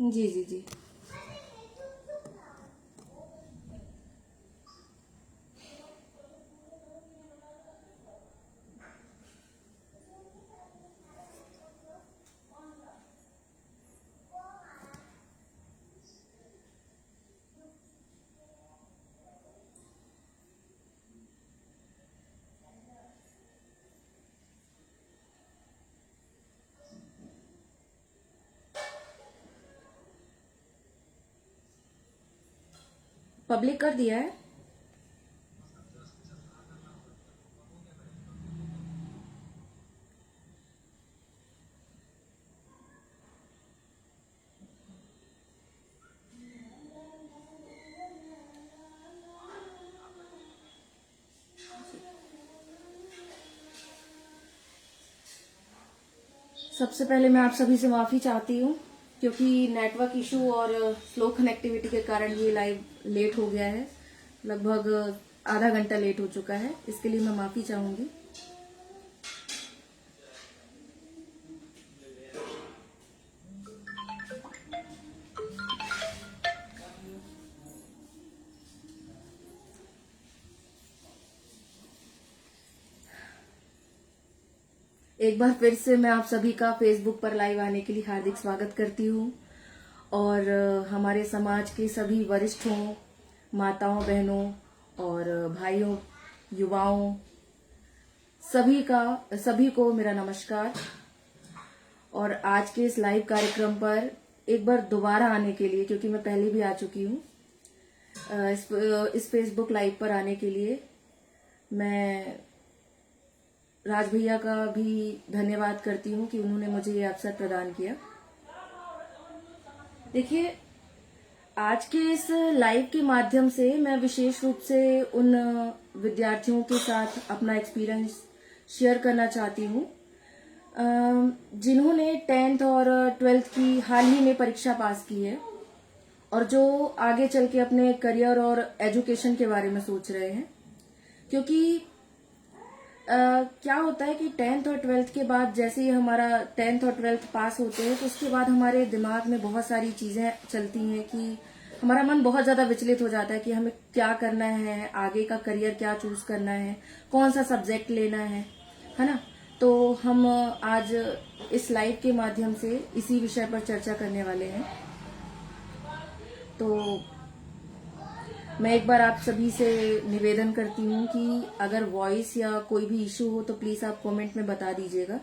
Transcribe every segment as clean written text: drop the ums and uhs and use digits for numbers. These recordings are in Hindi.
जी जी जी। पब्लिक कर दिया है। सबसे पहले मैं आप सभी से माफी चाहती हूँ क्योंकि नेटवर्क इशू और स्लो कनेक्टिविटी के कारण ये लाइव लेट हो गया है। लगभग आधा घंटा लेट हो चुका है, इसके लिए मैं माफी चाहूंगी। एक बार फिर से मैं आप सभी का फेसबुक पर लाइव आने के लिए हार्दिक स्वागत करती हूँ। और हमारे समाज के सभी वरिष्ठों, माताओं, बहनों और भाइयों, युवाओं, सभी को मेरा नमस्कार। और आज के इस लाइव कार्यक्रम पर एक बार दोबारा आने के लिए, क्योंकि मैं पहले भी आ चुकी हूँ, इस फेसबुक लाइव पर आने के लिए मैं राज भैया का भी धन्यवाद करती हूँ कि उन्होंने मुझे ये अवसर प्रदान किया। देखिए, आज के इस लाइव के माध्यम से मैं विशेष रूप से उन विद्यार्थियों के साथ अपना एक्सपीरियंस शेयर करना चाहती हूँ जिन्होंने 10th और 12th की हाल ही में परीक्षा पास की है और जो आगे चल के अपने करियर और एजुकेशन के बारे में सोच रहे हैं। क्योंकि क्या होता है कि 10th और 12th के बाद जैसे ही हमारा 10th और 12th पास होते हैं तो उसके बाद हमारे दिमाग में बहुत सारी चीजें चलती हैं कि हमारा मन बहुत ज्यादा विचलित हो जाता है कि हमें क्या करना है, आगे का करियर क्या चूज करना है, कौन सा सब्जेक्ट लेना है ना। तो हम आज इस लाइव के माध्यम से इसी विषय पर चर्चा करने वाले हैं। तो मैं एक बार आप सभी से निवेदन करती हूँ कि अगर वॉइस या कोई भी इशू हो तो प्लीज आप कमेंट में बता दीजिएगा।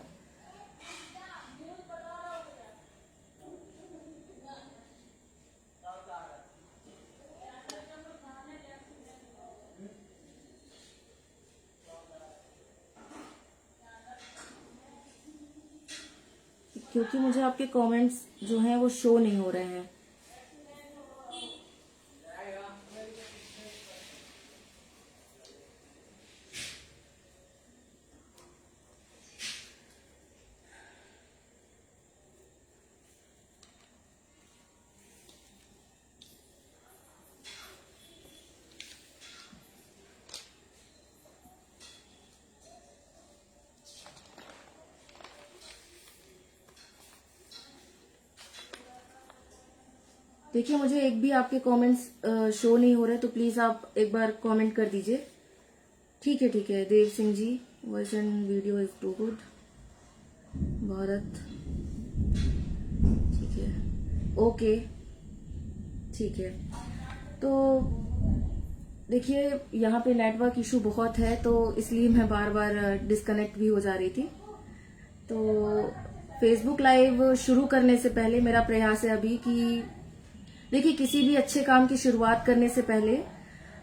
क्योंकि मुझे आपके कमेंट्स जो हैं वो शो नहीं हो रहे हैं। देखिए, मुझे एक भी आपके कमेंट्स शो नहीं हो रहे, तो प्लीज आप एक बार कमेंट कर दीजिए। ठीक है Dev Singh ji, voice and video is too good. Bharat, ठीक है, ओके, ठीक है। तो देखिए, यहाँ पे नेटवर्क इशू बहुत है तो इसलिए मैं बार बार डिस्कनेक्ट भी हो जा रही थी। तो फेसबुक लाइव शुरू करने से पहले मेरा प्रयास है अभी कि देखिए, किसी भी अच्छे काम की शुरुआत करने से पहले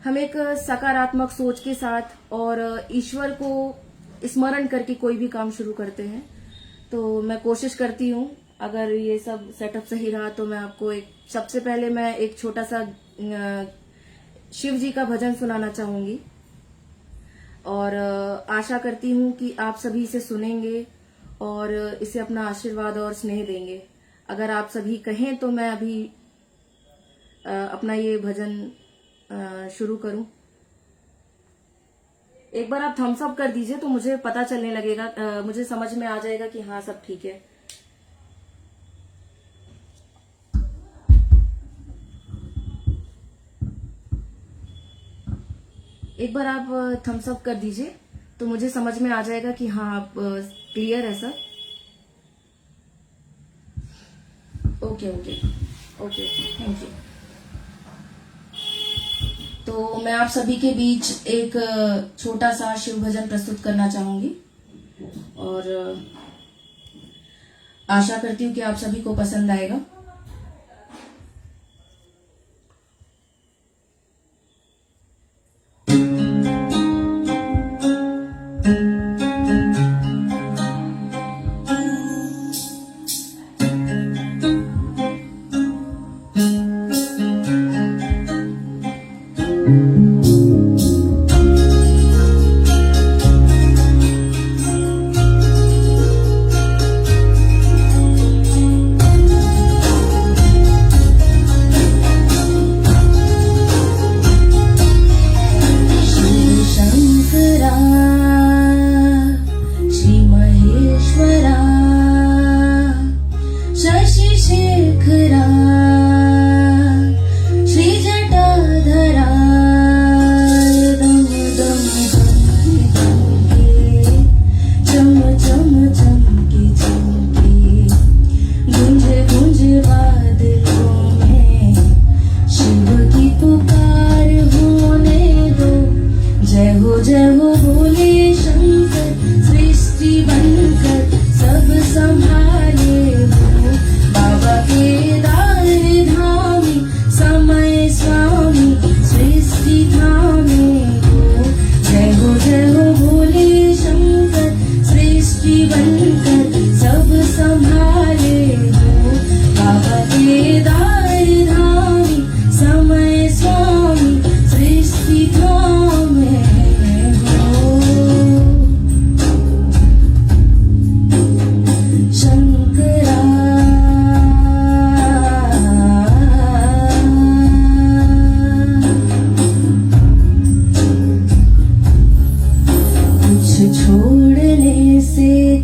हम एक सकारात्मक सोच के साथ और ईश्वर को स्मरण करके कोई भी काम शुरू करते हैं। तो मैं कोशिश करती हूँ, अगर ये सब सेटअप सही रहा तो मैं आपको सबसे पहले मैं एक छोटा सा शिव जी का भजन सुनाना चाहूंगी और आशा करती हूँ कि आप सभी इसे सुनेंगे और इसे अपना आशीर्वाद और स्नेह देंगे। अगर आप सभी कहें तो मैं अभी अपना ये भजन शुरू करूं। एक बार आप थम्स अप कर दीजिए तो मुझे पता चलने लगेगा, मुझे समझ में आ जाएगा कि हाँ सब ठीक है। एक बार आप थम्स अप कर दीजिए तो मुझे समझ में आ जाएगा कि हाँ आप क्लियर है sir. Okay okay okay, thank you. तो मैं आप सभी के बीच एक छोटा सा शिव भजन प्रस्तुत करना चाहूंगी और आशा करती हूँ कि आप सभी को पसंद आएगा।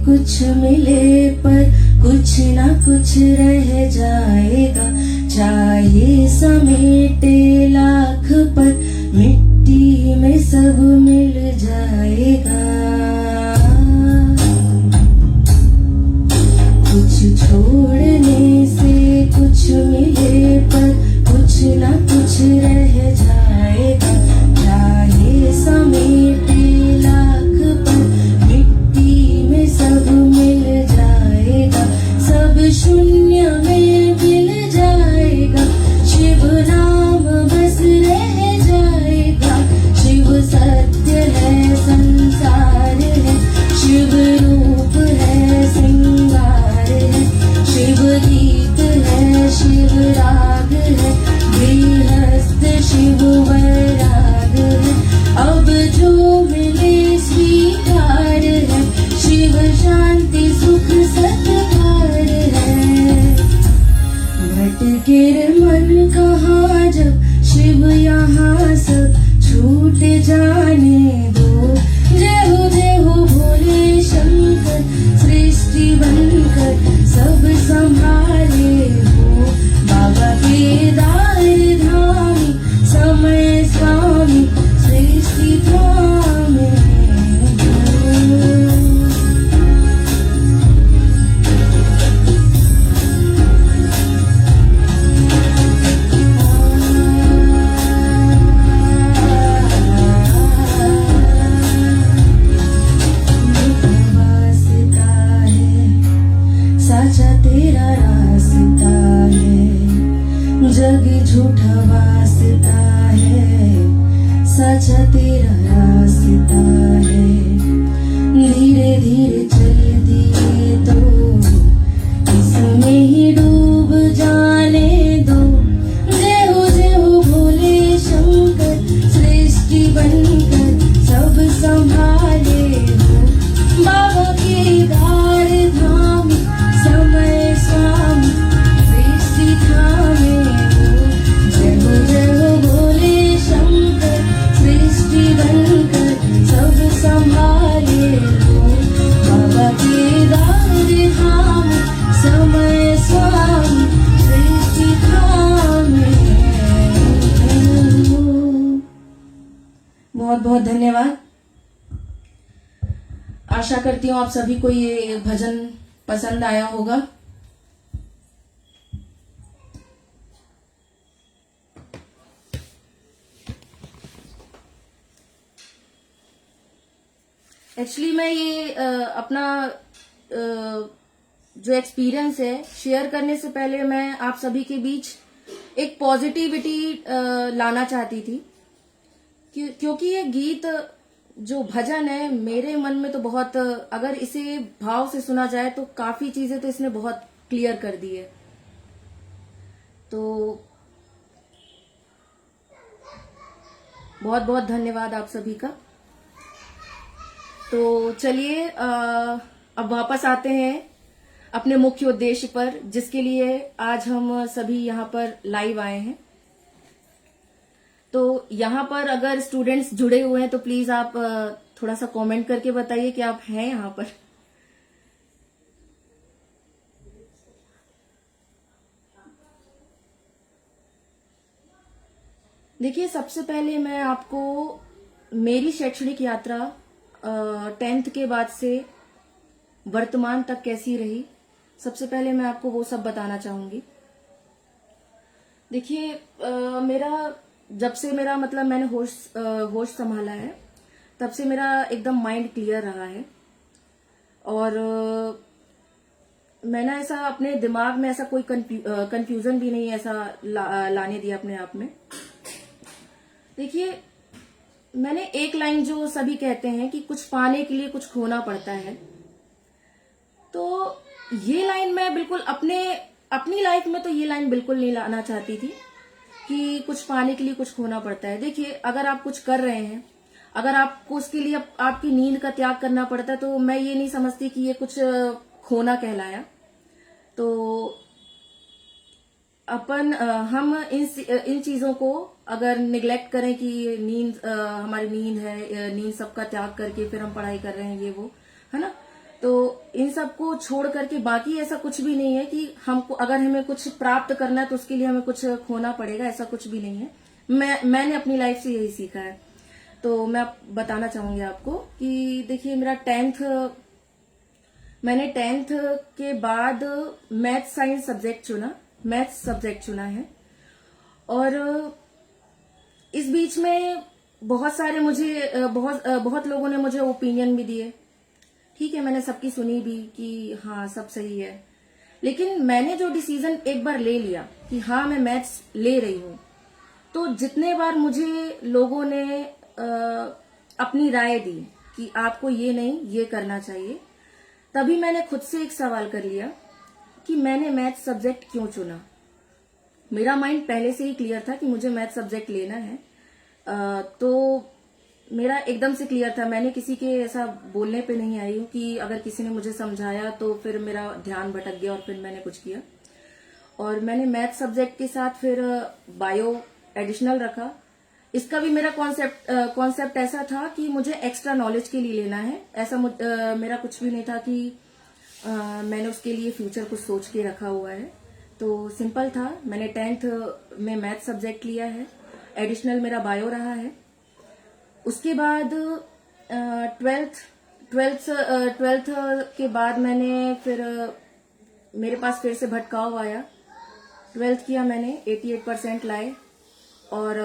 कुछ मिले पर कुछ ना कुछ रह जाएगा, चाहे समेटे लाख पर मिट्टी में सब मिल जाएगा। कुछ छोड़ने से कुछ मिले पर कुछ ना कुछ रह जाएगा, चाहे समेटे लाख पर मिट्टी में सब मिल जाएगा। सब शून्य में मिल जाएगा, शिव नाम बस रह जाएगा। शिव सत्य है, संसार है, शिव रूप है, सिंगार है, शिव गीत है, शिव राग है, गृहस्थ शिव वैराग है। अब जो मिले स्वीकार है, शिव शांति सुख सत्कार है। भटके मन कहाँ जब शिव यहाँ सब छूट जाने दो। जय हो भोले शंकर, सृष्टि बनकर सब संभाले हो। बाबा केदार धामी, समय स्वामी, सृष्टि थामे हो। साचा तेरा रास्ता है, जग झूठा वास्ता है। साचा तेरा रास्ता है, धीरे धीरे चल दिए तो इसमें ही डूब जाने दो। जय हो भोले शंकर, सृष्टि बनकर सब संभाले हो। बाबा केदार धामी, समय स्वामी, सृष्टि थामे हो। जय हो भोले शंकर, सृष्टि बनकर सब संभाले हो। बाबा आशा करती हूँ आप सभी को ये भजन पसंद आया होगा। एक्चुअली मैं ये अपना जो एक्सपीरियंस है शेयर करने से पहले मैं आप सभी के बीच एक पॉजिटिविटी लाना चाहती थी, क्योंकि ये गीत जो भजन है मेरे मन में तो बहुत, अगर इसे भाव से सुना जाए तो काफी चीजें तो इसने बहुत क्लियर कर दी है। तो बहुत बहुत धन्यवाद आप सभी का। तो चलिए अब वापस आते हैं अपने मुख्य उद्देश्य पर, जिसके लिए आज हम सभी यहाँ पर लाइव आए हैं। तो यहाँ पर अगर स्टूडेंट्स जुड़े हुए हैं तो प्लीज आप थोड़ा सा कमेंट करके बताइए कि आप हैं यहाँ पर। देखिए, सबसे पहले मैं आपको मेरी शैक्षणिक यात्रा 10th के बाद से वर्तमान तक कैसी रही, सबसे पहले मैं आपको वो सब बताना चाहूंगी। देखिए, मेरा जब से मेरा मतलब मैंने होश संभाला है तब से मेरा एकदम माइंड क्लियर रहा है, और मैंने ऐसा अपने दिमाग में ऐसा कोई कंफ्यूजन भी नहीं ऐसा लाने दिया अपने आप में। देखिए, मैंने एक लाइन जो सभी कहते हैं कि कुछ पाने के लिए कुछ खोना पड़ता है, तो ये लाइन मैं बिल्कुल अपनी लाइफ में तो ये लाइन बिल्कुल नहीं लाना चाहती थी कि कुछ पाने के लिए कुछ खोना पड़ता है। देखिए, अगर आप कुछ कर रहे हैं, अगर आपको उसके लिए आपकी नींद का त्याग करना पड़ता है, तो मैं ये नहीं समझती कि ये कुछ खोना कहलाया। तो हम इन चीजों को अगर निगलेक्ट करें कि नींद हमारी नींद है, नींद सबका त्याग करके फिर हम पढ़ाई कर रहे हैं, ये वो है ना, तो इन सबको छोड़ करके बाकी ऐसा कुछ भी नहीं है कि हमको अगर हमें कुछ प्राप्त करना है तो उसके लिए हमें कुछ खोना पड़ेगा, ऐसा कुछ भी नहीं है। मैंने अपनी लाइफ से यही सीखा है। तो मैं बताना चाहूंगी आपको कि देखिए, मैंने 10th के बाद मैथ साइंस सब्जेक्ट चुना है, और इस बीच में बहुत सारे बहुत लोगों ने मुझे ओपिनियन भी दिए। ठीक है, मैंने सबकी सुनी भी कि हाँ सब सही है, लेकिन मैंने जो डिसीजन एक बार ले लिया कि हाँ मैं मैथ्स ले रही हूं, तो जितने बार मुझे लोगों ने अपनी राय दी कि आपको ये नहीं ये करना चाहिए, तभी मैंने खुद से एक सवाल कर लिया कि मैंने मैथ्स सब्जेक्ट क्यों चुना। मेरा माइंड पहले से ही क्लियर था कि मुझे मैथ्स सब्जेक्ट लेना है, तो मेरा एकदम से क्लियर था। मैंने किसी के ऐसा बोलने पे नहीं आई हूँ कि अगर किसी ने मुझे समझाया तो फिर मेरा ध्यान भटक गया और फिर मैंने कुछ किया। और मैंने मैथ सब्जेक्ट के साथ फिर बायो एडिशनल रखा। इसका भी मेरा कॉन्सेप्ट ऐसा था कि मुझे एक्स्ट्रा नॉलेज के लिए लेना है, ऐसा मेरा कुछ भी नहीं था कि मैंने उसके लिए फ्यूचर कुछ सोच के रखा हुआ है। तो सिंपल था, मैंने 10th में मैथ सब्जेक्ट लिया है, एडिशनल मेरा बायो रहा है। उसके बाद 12th के बाद मैंने फिर मेरे पास फिर से भटकाव आया। 12th किया मैंने, 88% लाए, और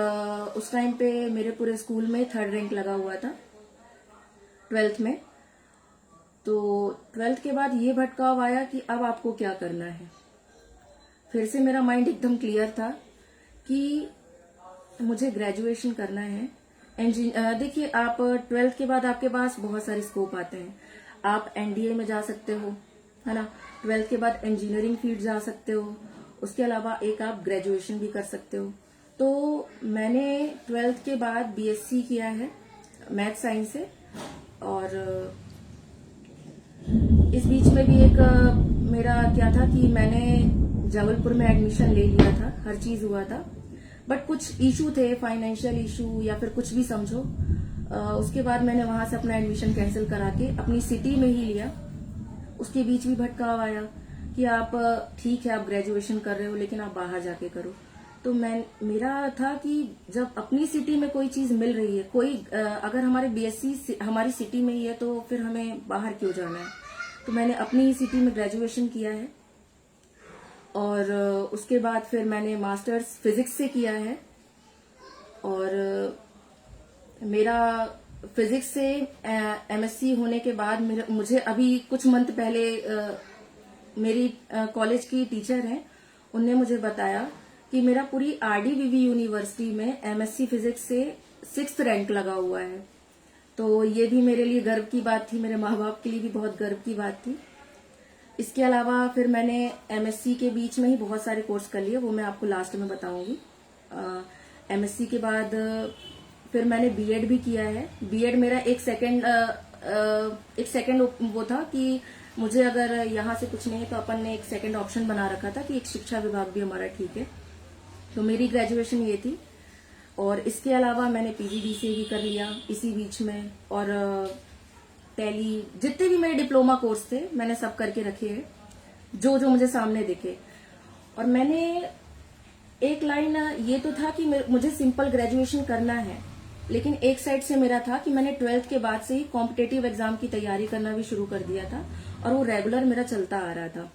उस टाइम पे मेरे पूरे स्कूल में 3rd रैंक लगा हुआ था 12th में। तो 12th के बाद ये भटकाव आया कि अब आपको क्या करना है। फिर से मेरा माइंड एकदम क्लियर था कि मुझे ग्रेजुएशन करना है। देखिए, आप 12th के बाद आपके पास बहुत सारे स्कोप आते हैं। आप एनडीए में जा सकते हो, है ना, 12th के बाद इंजीनियरिंग फील्ड जा सकते हो, उसके अलावा एक आप ग्रेजुएशन भी कर सकते हो। तो मैंने 12th के बाद बीएससी किया है मैथ साइंस से, और इस बीच में भी एक मेरा क्या था कि मैंने जबलपुर में एडमिशन ले लिया था, हर चीज हुआ था, बट कुछ इशू थे, फाइनेंशियल इशू या फिर कुछ भी समझो। उसके बाद मैंने वहां से अपना एडमिशन कैंसिल करा के अपनी सिटी में ही लिया। उसके बीच भी भटकाव आया कि आप ठीक है, आप ग्रेजुएशन कर रहे हो लेकिन आप बाहर जाके करो। तो मेरा था कि जब अपनी सिटी में कोई चीज मिल रही है, कोई अगर हमारे बीएससी हमारी सिटी में ही है तो फिर हमें बाहर क्यों जाना है। तो मैंने अपनी ही सिटी में ग्रेजुएशन किया है और उसके बाद फिर मैंने मास्टर्स फिजिक्स से किया है। और मेरा फिजिक्स से एमएससी होने के बाद मुझे अभी कुछ मंथ पहले मेरी कॉलेज की टीचर हैं, उनने मुझे बताया कि मेरा पूरी आरडीवीवी यूनिवर्सिटी में एमएससी फिजिक्स से 6th रैंक लगा हुआ है। तो ये भी मेरे लिए गर्व की बात थी, मेरे माँ बाप के लिए भी बहुत गर्व की बात थी। इसके अलावा फिर मैंने एमएससी के बीच में ही बहुत सारे कोर्स कर लिए, वो मैं आपको लास्ट में बताऊंगी। एमएससी के बाद फिर मैंने बीएड भी किया है। बीएड मेरा एक सेकंड वो था कि मुझे अगर यहाँ से कुछ नहीं है तो अपन ने एक सेकंड ऑप्शन बना रखा था कि एक शिक्षा विभाग भी हमारा ठीक है। तो मेरी ग्रेजुएशन ये थी और इसके अलावा मैंने पीजीडीसीए भी कर लिया इसी बीच में। और टैली, जितने भी मेरे डिप्लोमा कोर्स थे मैंने सब करके रखे हैं, जो जो मुझे सामने दिखे। और मैंने एक लाइन ये तो था कि मुझे सिंपल ग्रेजुएशन करना है, लेकिन एक साइड से मेरा था कि मैंने 12th के बाद से ही कॉम्पिटेटिव एग्जाम की तैयारी करना भी शुरू कर दिया था और वो रेगुलर मेरा चलता आ रहा था।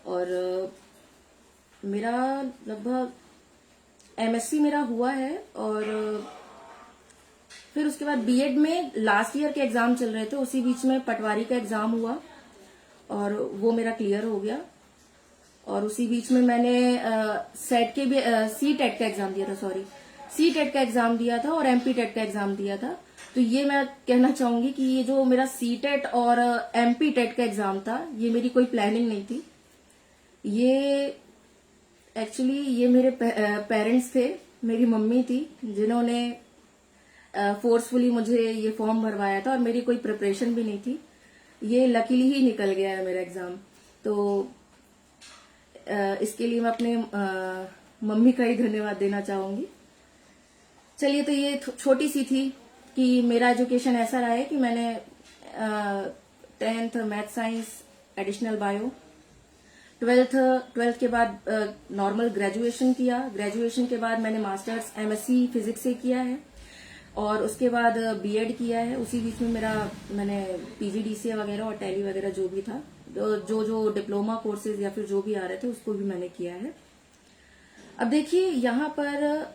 और मेरा लगभग एमएससी मेरा हुआ है और फिर उसके बाद बीएड में लास्ट ईयर के एग्जाम चल रहे थे, उसी बीच में पटवारी का एग्जाम हुआ और वो मेरा क्लियर हो गया। और उसी बीच में मैंने सेट के भी सी टेट का एग्जाम दिया था, सी टेट का एग्जाम दिया था और एमपी टेट का एग्जाम दिया था। तो ये मैं कहना चाहूंगी कि ये जो मेरा सी टेट और एमपी टेट का एग्जाम था, ये मेरी कोई प्लानिंग नहीं थी। ये एक्चुअली ये मेरे पेरेंट्स थे, मेरी मम्मी थी जिन्होंने फोर्सफुली मुझे ये फॉर्म भरवाया था और मेरी कोई प्रिपरेशन भी नहीं थी। ये लकीली ही निकल गया है मेरा एग्जाम। तो इसके लिए मैं अपने मम्मी का ही धन्यवाद देना चाहूंगी। चलिए, तो ये छोटी सी थी कि मेरा एजुकेशन ऐसा रहा है कि मैंने 10th math science additional bio, 12th के बाद नॉर्मल ग्रेजुएशन किया। ग्रेजुएशन के बाद मैंने मास्टर्स एमएससी फिजिक्स से किया है और उसके बाद बीएड किया है। उसी बीच में मैंने पीजीडीसीए वगैरह और टैली वगैरह जो भी था, जो डिप्लोमा कोर्सेज या फिर जो भी आ रहे थे उसको भी मैंने किया है। अब देखिए, यहाँ पर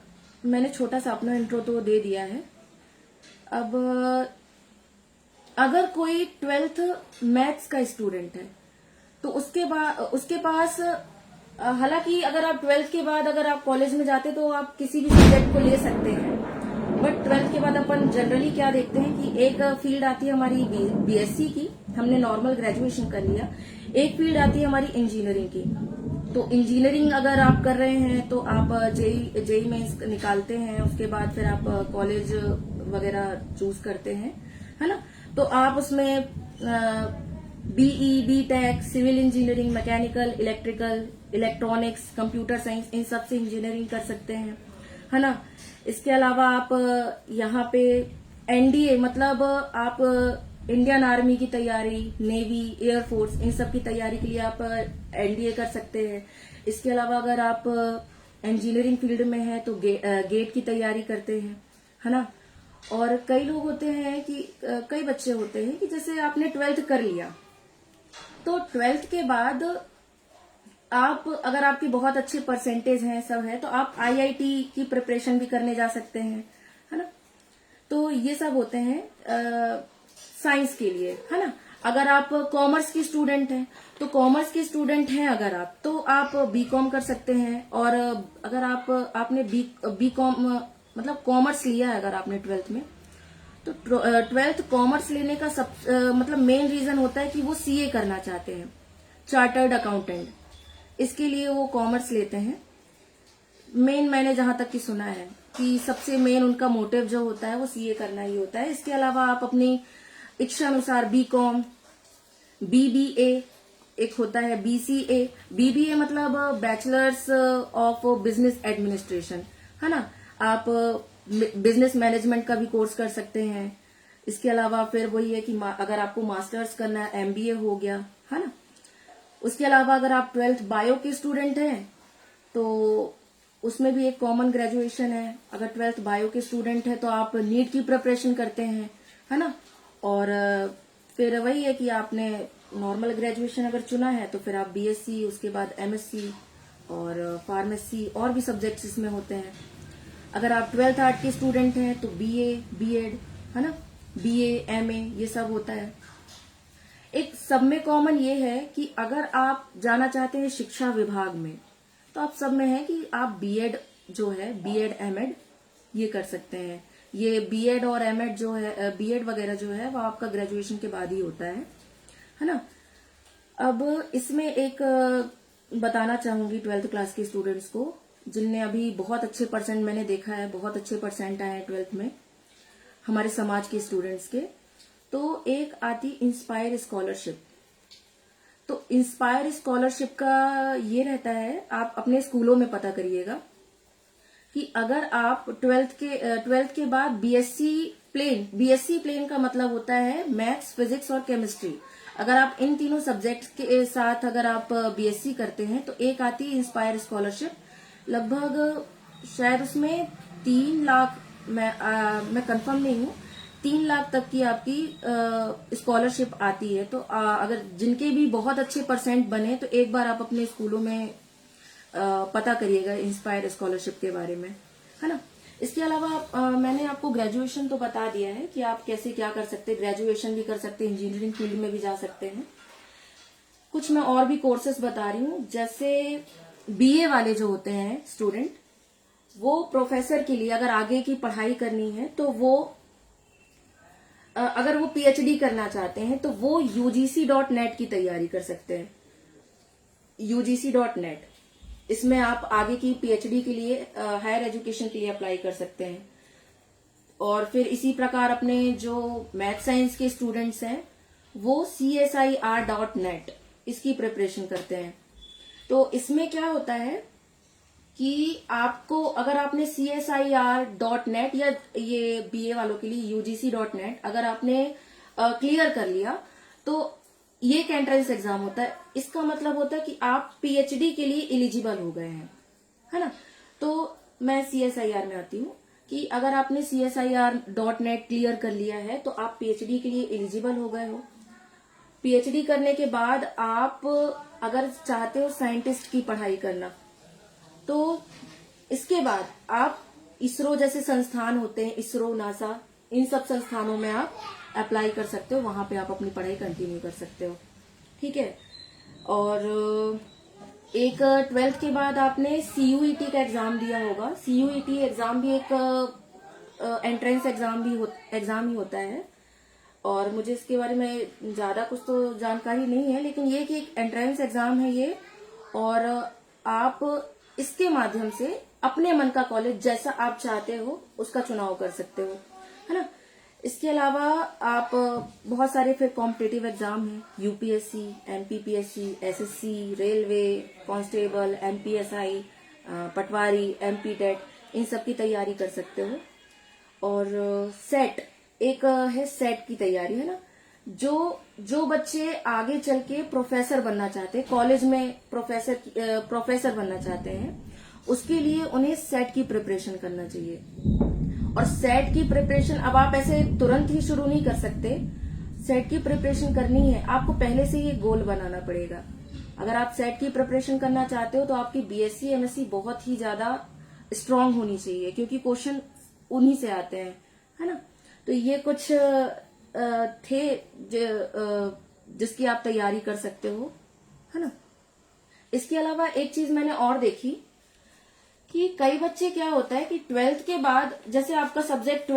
मैंने छोटा सा अपना इंट्रो तो दे दिया है। अब अगर कोई 12th मैथ्स का स्टूडेंट है तो उसके पास हालांकि अगर आप 12th के बाद अगर आप कॉलेज में जाते तो आप किसी भी सब्जेक्ट को ले सकते हैं, बट 12th के बाद अपन जनरली क्या देखते हैं कि एक फील्ड आती है हमारी बीएससी की, हमने नॉर्मल ग्रेजुएशन कर लिया। एक फील्ड आती है हमारी इंजीनियरिंग की। तो इंजीनियरिंग अगर आप कर रहे हैं तो आप जेई में निकालते हैं, उसके बाद फिर आप कॉलेज वगैरह चूज करते हैं, है ना। तो आप उसमें BE, BTech, civil engineering, mechanical, electrical, electronics, computer science, इन सब से इंजीनियरिंग कर सकते हैं, है ना। इसके अलावा आप यहाँ पे एनडीए मतलब आप इंडियन आर्मी की तैयारी, नेवी, एयरफोर्स, इन सब की तैयारी के लिए आप एनडीए कर सकते हैं। इसके अलावा अगर आप इंजीनियरिंग फील्ड में हैं तो गेट की तैयारी करते हैं, है ना। और कई लोग होते हैं कि कई बच्चे होते हैं कि जैसे आपने 12th कर लिया तो 12th के बाद आप अगर आपकी बहुत अच्छे परसेंटेज हैं, सब है, तो आप आईआईटी की प्रिपरेशन भी करने जा सकते हैं, है ना। तो ये सब होते हैं साइंस के लिए, है ना। अगर आप कॉमर्स की स्टूडेंट हैं तो कॉमर्स के स्टूडेंट हैं अगर आप, तो आप बीकॉम कर सकते हैं। और अगर आपने बीकॉम मतलब कॉमर्स लिया है अगर आपने 12th में, तो 12th कॉमर्स लेने का मतलब मेन रीजन होता है कि वो सीए करना चाहते हैं, चार्टर्ड अकाउंटेंट। इसके लिए वो कॉमर्स लेते हैं। मेन मैंने जहां तक की सुना है कि सबसे मेन उनका मोटिव जो होता है वो सीए करना ही होता है। इसके अलावा आप अपनी इच्छा अनुसार बीकॉम, बीबीए, एक होता है बीसीए। बीबीए मतलब बैचलर्स ऑफ बिजनेस एडमिनिस्ट्रेशन, है ना। आप बिजनेस मैनेजमेंट का भी कोर्स कर सकते हैं। इसके अलावा फिर वही है कि अगर आपको मास्टर्स करना है, एमबीए हो गया, है ना। उसके अलावा अगर आप 12th बायो के स्टूडेंट हैं तो उसमें भी एक कॉमन ग्रेजुएशन है। अगर 12th बायो के स्टूडेंट है तो आप नीट की प्रिपरेशन करते हैं, है ना। और फिर वही है कि आपने नॉर्मल ग्रेजुएशन अगर चुना है तो फिर आप बीएससी, उसके बाद एमएससी और फार्मेसी और भी सब्जेक्ट्स इसमें होते हैं। अगर आप 12th आर्ट के स्टूडेंट हैं तो बीए, बीएड, है ना, बीए, एमए, ये सब होता है। एक सब में कॉमन ये है कि अगर आप जाना चाहते हैं शिक्षा विभाग में तो आप सब में है कि आप बीएड जो है, बीएड एमएड ये कर सकते हैं। ये बीएड और एमएड जो है, बीएड वगैरह जो है वो आपका ग्रेजुएशन के बाद ही होता है ना। अब इसमें एक बताना चाहूंगी 12th क्लास के स्टूडेंट्स को जिनने अभी बहुत अच्छे परसेंट, मैंने देखा है बहुत अच्छे परसेंट आए हैं 12th में हमारे समाज के स्टूडेंट्स के। तो एक आती इंस्पायर स्कॉलरशिप। तो इंस्पायर स्कॉलरशिप का ये रहता है, आप अपने स्कूलों में पता करिएगा कि अगर आप 12th के बाद बीएससी प्लेन का मतलब होता है मैथ्स, फिजिक्स और केमिस्ट्री। अगर आप इन तीनों सब्जेक्ट्स के साथ अगर आप बीएससी करते हैं तो एक आती है इंस्पायर स्कॉलरशिप। लगभग शायद उसमें 3 लाख, मैं कंफर्म नहीं हूँ, 3 लाख तक की आपकी स्कॉलरशिप आती है। तो अगर जिनके भी बहुत अच्छे परसेंट बने तो एक बार आप अपने स्कूलों में पता करिएगा इंस्पायर स्कॉलरशिप के बारे में, है ना। इसके अलावा मैंने आपको ग्रेजुएशन तो बता दिया है कि आप कैसे क्या कर सकते हैं। ग्रेजुएशन भी कर सकते हैं, इंजीनियरिंग फील्ड में भी जा सकते हैं। कुछ मैं और भी कोर्सेस बता रही हूँ, जैसे बीए वाले जो होते हैं स्टूडेंट, वो प्रोफेसर के लिए अगर आगे की पढ़ाई करनी है तो वो अगर वो पीएचडी करना चाहते हैं तो वो UGC.net की तैयारी कर सकते हैं। UGC.net, इसमें आप आगे की पीएचडी के लिए, हायर एजुकेशन के लिए अप्लाई कर सकते हैं। और फिर इसी प्रकार अपने जो मैथ साइंस के स्टूडेंट्स हैं वो CSIR.net इसकी प्रिपरेशन करते हैं। तो इसमें क्या होता है कि आपको, अगर आपने CSIR.net या ये बीए वालों के लिए UGC.net अगर आपने क्लियर कर लिया तो ये एक एंट्रेंस एग्जाम होता है। इसका मतलब होता है कि आप पीएचडी के लिए एलिजिबल हो गए हैं, है ना। तो मैं CSIR में आती हूँ कि अगर आपने CSIR.net क्लियर कर लिया है तो आप पीएचडी के लिए एलिजिबल हो गए हो। पीएचडी करने के बाद आप अगर चाहते हो साइंटिस्ट की पढ़ाई करना तो इसके बाद आप इसरो जैसे संस्थान होते हैं, इसरो, नासा, इन सब संस्थानों में आप अप्लाई कर सकते हो। वहां पे आप अपनी पढ़ाई कंटिन्यू कर सकते हो, ठीक है। और एक 12th के बाद आपने CUET का एग्जाम दिया होगा। CUET एग्जाम भी एक एंट्रेंस एग्जाम ही होता है। और मुझे इसके बारे में ज्यादा कुछ तो जानकारी नहीं है, लेकिन ये कि एक एंट्रेंस एग्जाम है ये, और आप इसके माध्यम से अपने मन का कॉलेज जैसा आप चाहते हो उसका चुनाव कर सकते हो, है ना। इसके अलावा आप बहुत सारे फिर कॉम्पिटिटिव एग्जाम हैं, UPSC, MPPSC, SSC, railway, constable, MPSI, पटवारी, MP टेट, इन सब की तैयारी कर सकते हो। और सेट, एक है सेट की तैयारी, है ना। जो बच्चे आगे चल के प्रोफेसर बनना चाहते हैं, कॉलेज में प्रोफेसर बनना चाहते हैं, उसके लिए उन्हें सेट की प्रिपरेशन करना चाहिए। और सेट की प्रिपरेशन अब आप ऐसे तुरंत ही शुरू नहीं कर सकते। सेट की प्रिपरेशन करनी है आपको, पहले से ये गोल बनाना पड़ेगा। अगर आप सेट की प्रिपरेशन करना चाहते हो तो आपकी BSc MSc बहुत ही ज्यादा स्ट्रांग होनी चाहिए, क्योंकि क्वेश्चन उन्हीं से आते हैं, है ना। तो ये कुछ थे जिसकी आप तैयारी कर सकते हो, है ना। इसके अलावा एक चीज मैंने और देखी कि कई बच्चे क्या होता है कि 12th के बाद, जैसे आपका सब्जेक्ट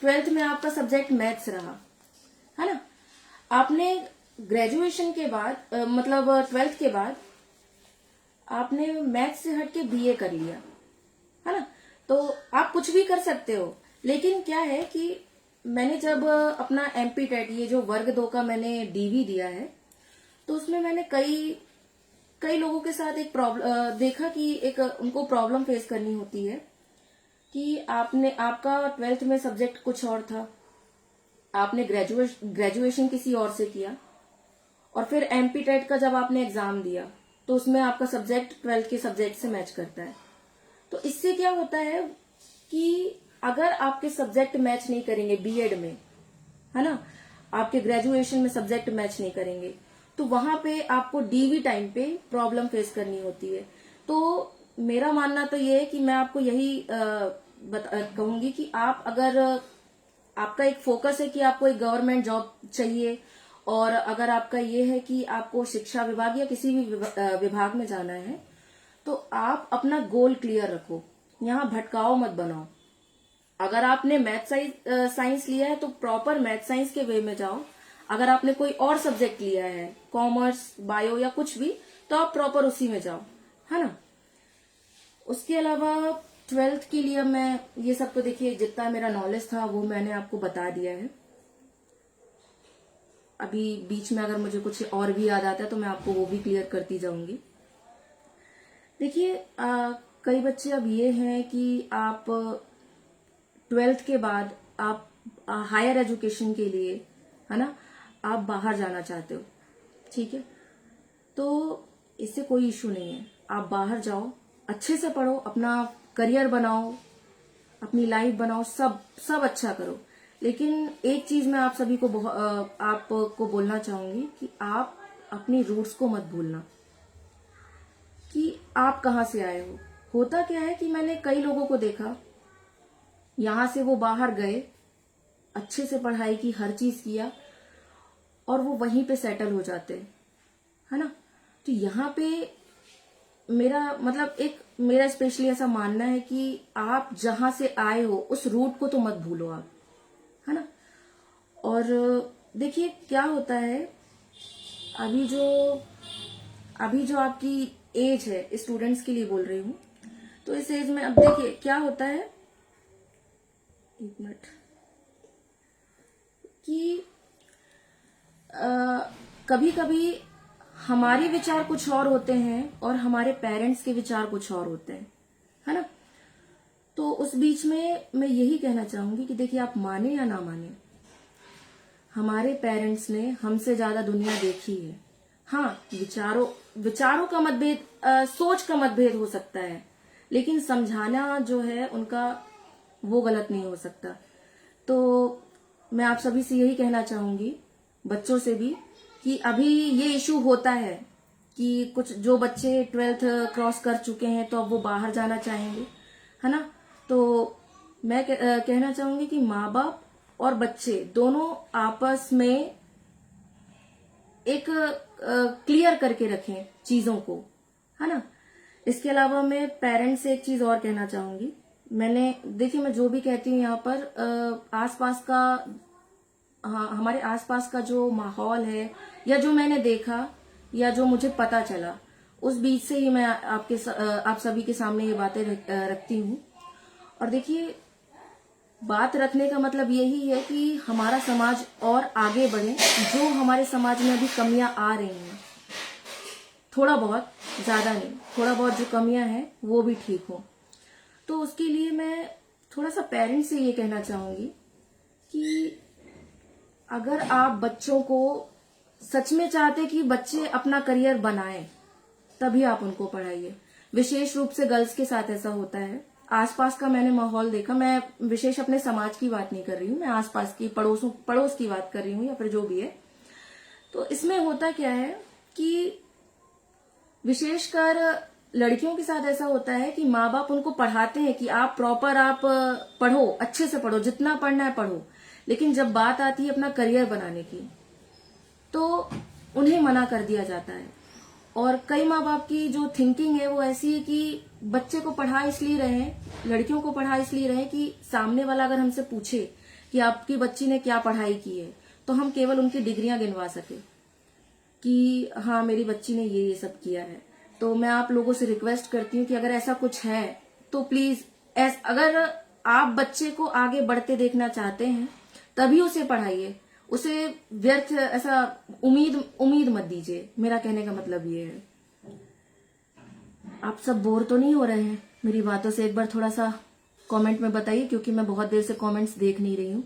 12th में आपका सब्जेक्ट मैथ्स रहा, है ना। आपने ग्रेजुएशन के बाद मतलब 12th के बाद आपने मैथ्स से हट के BA कर लिया, है ना। तो आप कुछ भी कर सकते हो, लेकिन क्या है कि मैंने जब अपना MP टेट, ये जो वर्ग 2 का मैंने DV दिया है, तो उसमें मैंने कई लोगों के साथ एक प्रॉब्लम देखा कि एक उनको प्रॉब्लम फेस करनी होती है कि आपका 12th में सब्जेक्ट कुछ और था, आपने ग्रेजुएशन किसी और से किया, और फिर MP टेट का जब आपने एग्जाम दिया तो उसमें आपका सब्जेक्ट 12th के सब्जेक्ट से मैच करता है, तो इससे क्या होता है कि अगर आपके सब्जेक्ट मैच नहीं करेंगे बीएड में, है ना, आपके ग्रेजुएशन में सब्जेक्ट मैच नहीं करेंगे, तो वहां पे आपको डीवी टाइम पे प्रॉब्लम फेस करनी होती है। तो मेरा मानना तो ये है कि मैं आपको यही कहूंगी कि आप अगर आपका एक फोकस है कि आपको एक गवर्नमेंट जॉब चाहिए, और अगर आपका ये है कि आपको शिक्षा विभाग या किसी भी विभाग में जाना है, तो आप अपना गोल क्लियर रखो, यहाँ भटकाओ मत बनाओ। अगर आपने मैथ साइंस लिया है तो प्रॉपर मैथ साइंस के वे में जाओ। अगर आपने कोई और सब्जेक्ट लिया है, कॉमर्स, बायो या कुछ भी, तो आप प्रॉपर उसी में जाओ, है ना। उसके अलावा 12th के लिए मैं ये सब तो देखिए जितना मेरा नॉलेज था वो मैंने आपको बता दिया है। अभी बीच में अगर मुझे कुछ और भी याद आता है तो मैं आपको वो भी क्लियर करती जाऊंगी। देखिए कई बच्चे अब ये हैं कि आप 12th के बाद आप हायर एजुकेशन के लिए, है ना, आप बाहर जाना चाहते हो, ठीक है, तो इससे कोई इशू नहीं है। आप बाहर जाओ, अच्छे से पढ़ो, अपना करियर बनाओ, अपनी लाइफ बनाओ, सब अच्छा करो। लेकिन एक चीज मैं आप सभी को आपको बोलना चाहूंगी कि आप अपनी रूट्स को मत भूलना कि आप कहाँ से आए हो। होता क्या है कि मैंने कई लोगों को देखा, यहां से वो बाहर गए, अच्छे से पढ़ाई की, हर चीज किया, और वो वहीं पे सेटल हो जाते हैं, है ना। तो यहाँ पे मेरा स्पेशली ऐसा मानना है कि आप जहां से आए हो उस रूट को तो मत भूलो आप, है ना। और देखिए क्या होता है, अभी जो आपकी एज है, स्टूडेंट्स के लिए बोल रही हूँ, तो इस एज में अब देखिए क्या होता है, एक मिनट, कि कभी कभी हमारे विचार कुछ और होते हैं और हमारे पेरेंट्स के विचार कुछ और होते हैं, है ना। तो उस बीच में मैं यही कहना चाहूंगी कि देखिए आप माने या ना माने, हमारे पेरेंट्स ने हमसे ज्यादा दुनिया देखी है। हाँ, विचारों का मतभेद, सोच का मतभेद हो सकता है, लेकिन समझाना जो है उनका, वो गलत नहीं हो सकता। तो मैं आप सभी से यही कहना चाहूंगी, बच्चों से भी, कि अभी ये इशू होता है कि कुछ जो बच्चे 12th क्रॉस कर चुके हैं तो अब वो बाहर जाना चाहेंगे, है ना। तो मैं कहना चाहूंगी कि माँ बाप और बच्चे दोनों आपस में एक क्लियर करके रखें चीजों को, है ना। इसके अलावा मैं पेरेंट्स से एक चीज और कहना चाहूंगी। देखिए मैं जो भी कहती हूँ यहाँ पर आसपास का, हाँ, हमारे आसपास का जो माहौल है या जो मैंने देखा या जो मुझे पता चला, उस बीच से ही मैं आप सभी के सामने ये बातें रखती हूँ। और देखिए बात रखने का मतलब यही है कि हमारा समाज और आगे बढ़े, जो हमारे समाज में अभी कमियां आ रही हैं, थोड़ा बहुत, ज्यादा नहीं, थोड़ा बहुत जो कमियां हैं वो भी ठीक हो। तो उसके लिए मैं थोड़ा सा पेरेंट्स से ये कहना चाहूंगी कि अगर आप बच्चों को सच में चाहते कि बच्चे अपना करियर बनाएं, तभी आप उनको पढ़ाइए। विशेष रूप से गर्ल्स के साथ ऐसा होता है। आसपास का मैंने माहौल देखा, मैं विशेष अपने समाज की बात नहीं कर रही हूँ, मैं आसपास की पड़ोस की बात कर रही हूँ, या फिर जो भी है। तो इसमें होता क्या है कि विशेषकर लड़कियों के साथ ऐसा होता है कि माँ बाप उनको पढ़ाते हैं कि आप पढ़ो, अच्छे से पढ़ो, जितना पढ़ना है पढ़ो, लेकिन जब बात आती है अपना करियर बनाने की तो उन्हें मना कर दिया जाता है। और कई माँ बाप की जो थिंकिंग है वो ऐसी है कि बच्चे को पढ़ा इसलिए रहे हैं, लड़कियों को पढ़ा इसलिए रहे कि सामने वाला अगर हमसे पूछे कि आपकी बच्ची ने क्या पढ़ाई की है, तो हम केवल उनकी डिग्रियां गिनवा सके कि हाँ मेरी बच्ची ने ये सब किया है। तो मैं आप लोगों से रिक्वेस्ट करती हूँ कि अगर ऐसा कुछ है तो प्लीज, अगर आप बच्चे को आगे बढ़ते देखना चाहते हैं तभी उसे पढ़ाइए, उसे व्यर्थ ऐसा उम्मीद मत दीजिए। मेरा कहने का मतलब ये है। आप सब बोर तो नहीं हो रहे हैं मेरी बातों से? एक बार थोड़ा सा कमेंट में बताइए, क्योंकि मैं बहुत देर से कमेंट्स देख नहीं रही हूँ।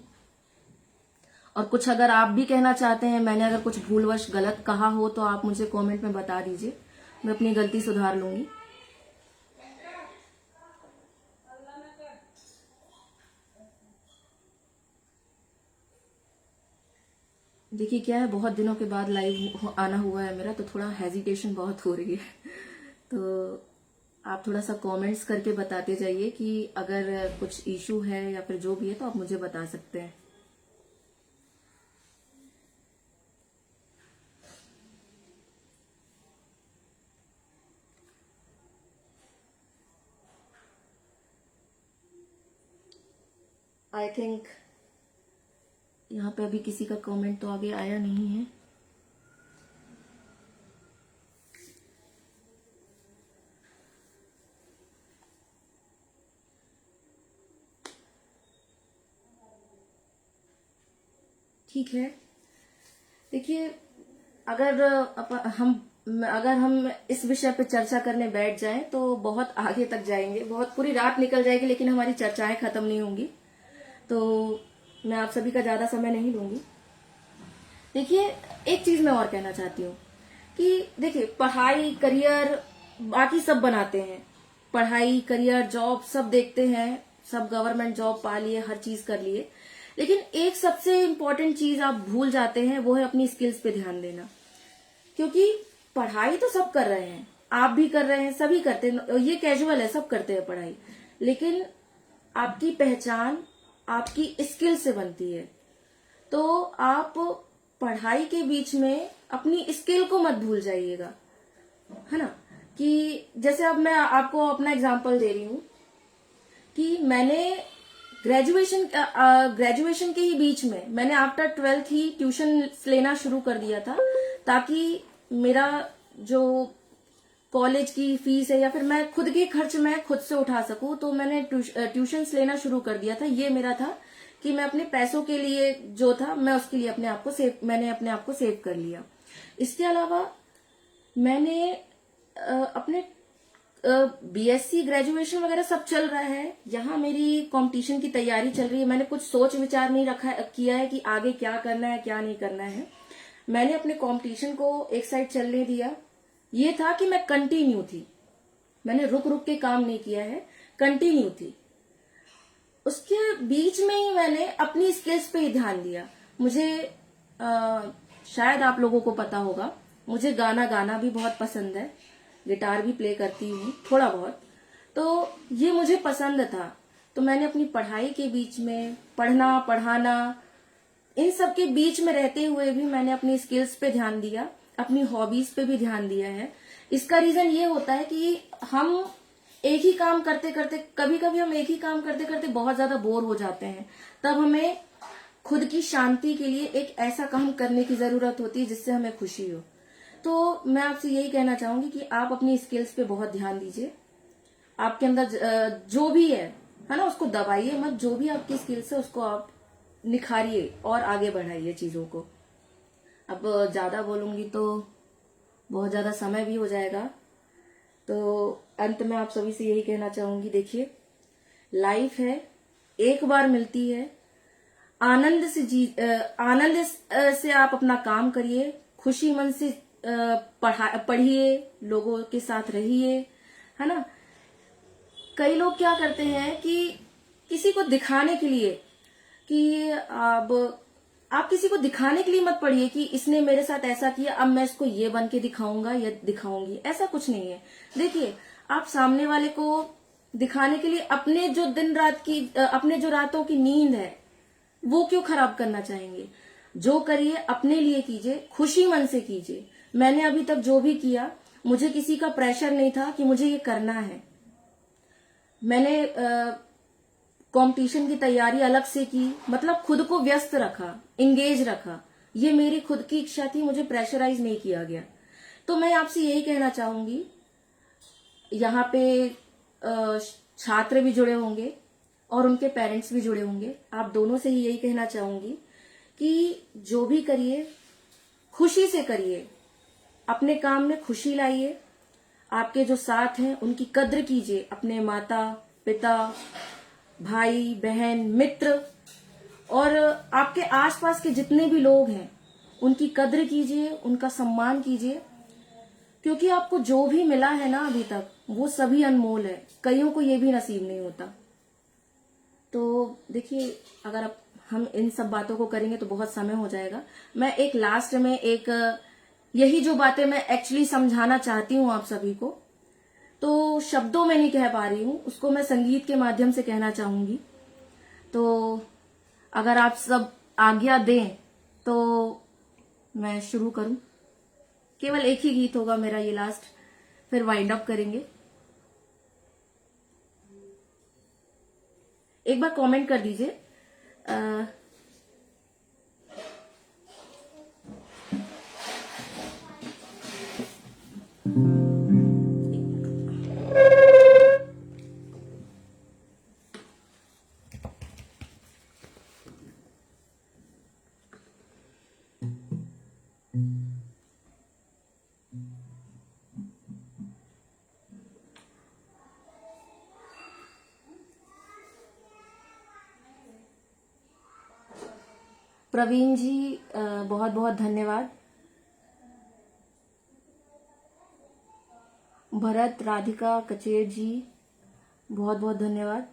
और कुछ अगर आप भी कहना चाहते हैं, मैंने अगर कुछ भूलवश गलत कहा हो तो आप मुझे कमेंट में बता दीजिए, मैं अपनी गलती सुधार लूंगी। देखिए क्या है, बहुत दिनों के बाद लाइव आना हुआ है मेरा, तो थोड़ा हेजिटेशन बहुत हो रही है। तो आप थोड़ा सा कमेंट्स करके बताते जाइए कि अगर कुछ इशू है या फिर जो भी है तो आप मुझे बता सकते हैं। आई थिंक यहाँ पे अभी किसी का कमेंट तो आगे आया नहीं है। ठीक है, देखिए अगर अगर हम इस विषय पे चर्चा करने बैठ जाएं तो बहुत आगे तक जाएंगे, बहुत पूरी रात निकल जाएगी, लेकिन हमारी चर्चाएं खत्म नहीं होंगी। तो मैं आप सभी का ज्यादा समय नहीं लूंगी। देखिए एक चीज मैं और कहना चाहती हूँ कि देखिए पढ़ाई करियर बाकी सब बनाते हैं, पढ़ाई करियर जॉब सब देखते हैं, सब गवर्नमेंट जॉब पा लिए, हर चीज कर लिए, लेकिन एक सबसे इम्पोर्टेंट चीज आप भूल जाते हैं, वो है अपनी स्किल्स पे ध्यान देना। क्योंकि पढ़ाई तो सब कर रहे हैं, आप भी कर रहे हैं, सभी करते हैं, ये कैजुअल है, सब करते हैं पढ़ाई, लेकिन आपकी पहचान आपकी स्किल से बनती है। तो आप पढ़ाई के बीच में अपनी स्किल को मत भूल जाइएगा, है ना। कि जैसे अब मैं आपको अपना एग्जांपल दे रही हूं कि मैंने ग्रेजुएशन के ही बीच में मैंने आफ्टर 12th ही ट्यूशन लेना शुरू कर दिया था, ताकि मेरा जो कॉलेज की फीस है या फिर मैं खुद के खर्च मैं खुद से उठा सकूं, तो मैंने ट्यूशन्स लेना शुरू कर दिया था। ये मेरा था कि मैं अपने पैसों के लिए जो था, मैं उसके लिए मैंने अपने आप को सेव कर लिया। इसके अलावा मैंने अपने बीएससी ग्रेजुएशन वगैरह सब चल रहा है, यहाँ मेरी कंपटीशन की तैयारी चल रही है। मैंने कुछ सोच विचार नहीं रखा किया है कि आगे क्या करना है क्या नहीं करना है। मैंने अपने कंपटीशन को एक साइड चलने दिया। ये था कि मैं कंटिन्यू थी, मैंने रुक रुक के काम नहीं किया है, कंटिन्यू थी। उसके बीच में ही मैंने अपनी स्किल्स पे ही ध्यान दिया। मुझे शायद आप लोगों को पता होगा, मुझे गाना गाना भी बहुत पसंद है, गिटार भी प्ले करती हूँ थोड़ा बहुत, तो ये मुझे पसंद था। तो मैंने अपनी पढ़ाई के बीच में पढ़ना पढ़ाना इन सब के बीच में रहते हुए भी मैंने अपनी स्किल्स पे ध्यान दिया, अपनी हॉबीज पे भी ध्यान दिया है। इसका रीजन ये होता है कि हम एक ही काम करते करते, कभी कभी हम एक ही काम करते करते बहुत ज्यादा बोर हो जाते हैं, तब हमें खुद की शांति के लिए एक ऐसा काम करने की जरूरत होती है जिससे हमें खुशी हो। तो मैं आपसे यही कहना चाहूंगी कि आप अपनी स्किल्स पे बहुत ध्यान दीजिए। आपके अंदर जो भी है ना, उसको दबाइए मत। जो भी आपकी स्किल्स है उसको आप निखारिए और आगे बढ़ाइए चीजों को। अब ज्यादा बोलूंगी तो बहुत ज्यादा समय भी हो जाएगा। तो अंत में आप सभी से यही कहना चाहूंगी, देखिए लाइफ है, एक बार मिलती है, आनंद से आप अपना काम करिए, खुशी मन से पढ़िए, लोगों के साथ रहिए, है ना। कई लोग क्या करते हैं कि किसी को दिखाने के लिए, कि आप किसी को दिखाने के लिए मत पढ़िए कि इसने मेरे साथ ऐसा किया, अब मैं इसको ये बन के दिखाऊंगा या दिखाऊंगी। ऐसा कुछ नहीं है। देखिए आप सामने वाले को दिखाने के लिए अपने जो रातों की नींद है वो क्यों खराब करना चाहेंगे। जो करिए अपने लिए कीजिए, खुशी मन से कीजिए। मैंने अभी तक जो भी किया, मुझे किसी का प्रेशर नहीं था कि मुझे ये करना है। मैंने कंपटीशन की तैयारी अलग से की, मतलब खुद को व्यस्त रखा, इंगेज रखा। ये मेरी खुद की इच्छा थी, मुझे प्रेशराइज नहीं किया गया। तो मैं आपसे यही कहना चाहूंगी, यहाँ पे छात्र भी जुड़े होंगे और उनके पेरेंट्स भी जुड़े होंगे, आप दोनों से ही यही कहना चाहूंगी कि जो भी करिए खुशी से करिए, अपने काम में खुशी लाइए। आपके जो साथ हैं उनकी कद्र कीजिए, अपने माता पिता भाई बहन मित्र और आपके आसपास के जितने भी लोग हैं उनकी कद्र कीजिए, उनका सम्मान कीजिए। क्योंकि आपको जो भी मिला है ना अभी तक, वो सभी अनमोल है, कईयों को ये भी नसीब नहीं होता। तो देखिए अगर हम इन सब बातों को करेंगे तो बहुत समय हो जाएगा। मैं एक लास्ट में एक यही जो बातें मैं एक्चुअली समझाना चाहती हूँ आप सभी को, तो शब्दों में नहीं कह पा रही हूँ, उसको मैं संगीत के माध्यम से कहना चाहूंगी। तो अगर आप सब आज्ञा दें तो मैं शुरू करूं। केवल एक ही गीत होगा मेरा ये लास्ट, फिर वाइंड अप करेंगे। एक बार कमेंट कर दीजिए। प्रवीण जी बहुत बहुत धन्यवाद। भरत राधिका कचेर जी बहुत बहुत धन्यवाद।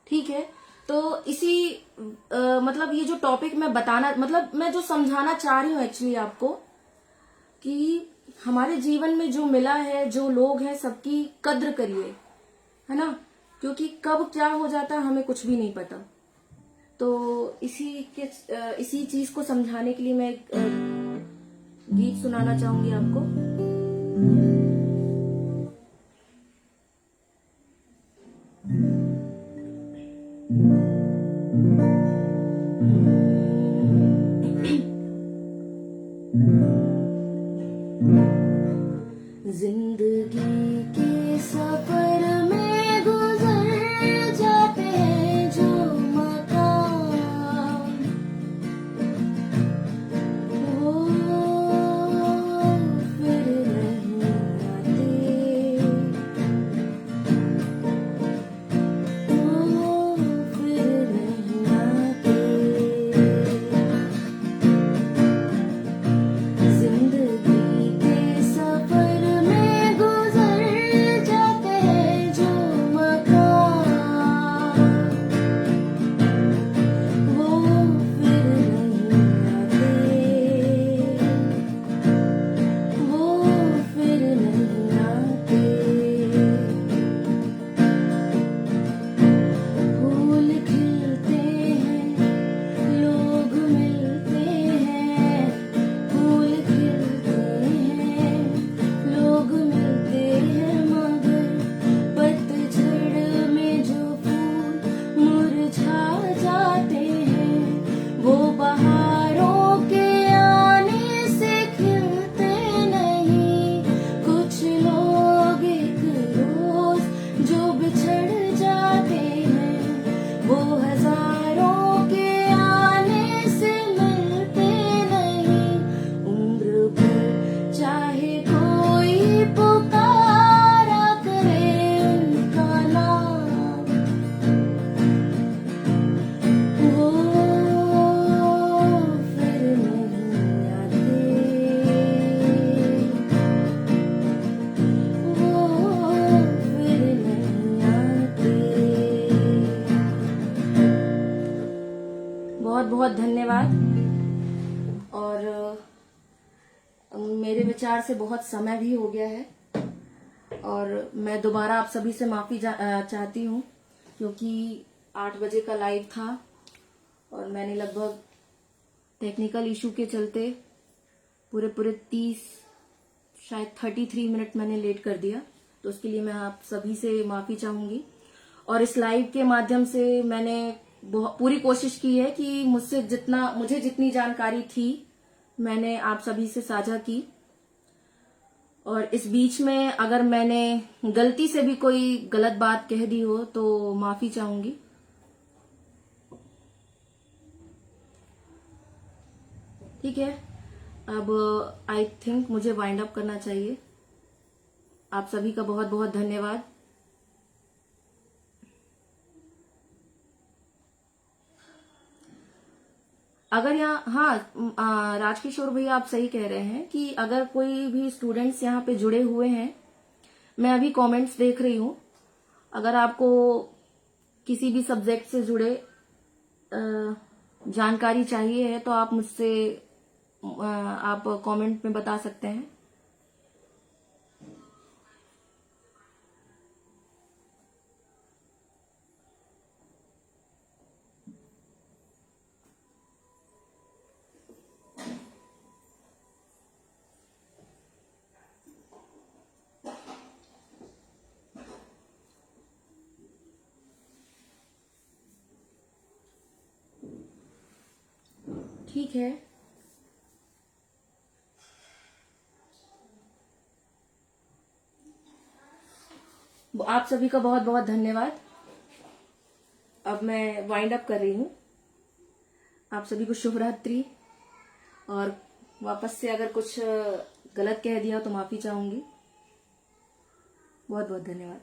ठीक है, तो इसी मतलब ये जो टॉपिक मैं बताना, मतलब मैं जो समझाना चाह रही हूँ एक्चुअली आपको, कि हमारे जीवन में जो मिला है, जो लोग हैं, सबकी कद्र करिए, है ना, क्योंकि कब क्या हो जाता है हमें कुछ भी नहीं पता। तो इसी चीज को समझाने के लिए मैं एक गीत सुनाना चाहूंगी आपको। जिंदगी के सफर में गुजर जाते हैं जो मकाम, वो फिर नहीं आते, वो फिर नहीं आते। जिंदगी के सफर में गुजर जाते हैं जो मकाम, वो फिर नहीं आते, वो फिर नहीं आते। फूल खिलते हैं, लोग मिलते हैं, फूल खिलते हैं, लोग मिलते हैं, मगर पतझड़ में जो फूल मुरझा जाते हैं, वो बहारों के आने से खिलते नहीं। कुछ लोग एक रोज जो बिछड़ जाते हैं, वो हजारों के आने से मिलते नहीं। उम्र भर चाहे कोई पुकारा करे उनका नाम, वो फिर नहीं आते, वो फिर नहीं आते। बहुत बहुत धन्यवाद। और मेरे विचार से बहुत समय भी हो गया है, और मैं दोबारा आप सभी से माफी चाहती हूँ, क्योंकि 8 बजे का लाइव था और मैंने लगभग टेक्निकल इशू के चलते पूरे 30 शायद 33 मिनट मैंने लेट कर दिया। तो उसके लिए मैं आप सभी से माफी चाहूंगी। और इस लाइव के माध्यम से मैंने पूरी कोशिश की है कि मुझे जितनी जानकारी थी मैंने आप सभी से साझा की। और इस बीच में अगर मैंने गलती से भी कोई गलत बात कह दी हो तो माफी चाहूंगी। ठीक है, अब आई थिंक मुझे वाइंड अप करना चाहिए। आप सभी का बहुत बहुत धन्यवाद। अगर यहाँ, हाँ, राजकिशोर भैया आप सही कह रहे हैं कि अगर कोई भी स्टूडेंट्स यहाँ पे जुड़े हुए हैं, मैं अभी कमेंट्स देख रही हूँ, अगर आपको किसी भी सब्जेक्ट से जुड़े जानकारी चाहिए है तो आप मुझसे आप कमेंट में बता सकते हैं। ठीक है, आप सभी का बहुत बहुत धन्यवाद। अब मैं वाइंड अप कर रही हूँ। आप सभी को शुभ रात्रि, और वापस से अगर कुछ गलत कह दिया तो माफी चाहूंगी। बहुत बहुत धन्यवाद।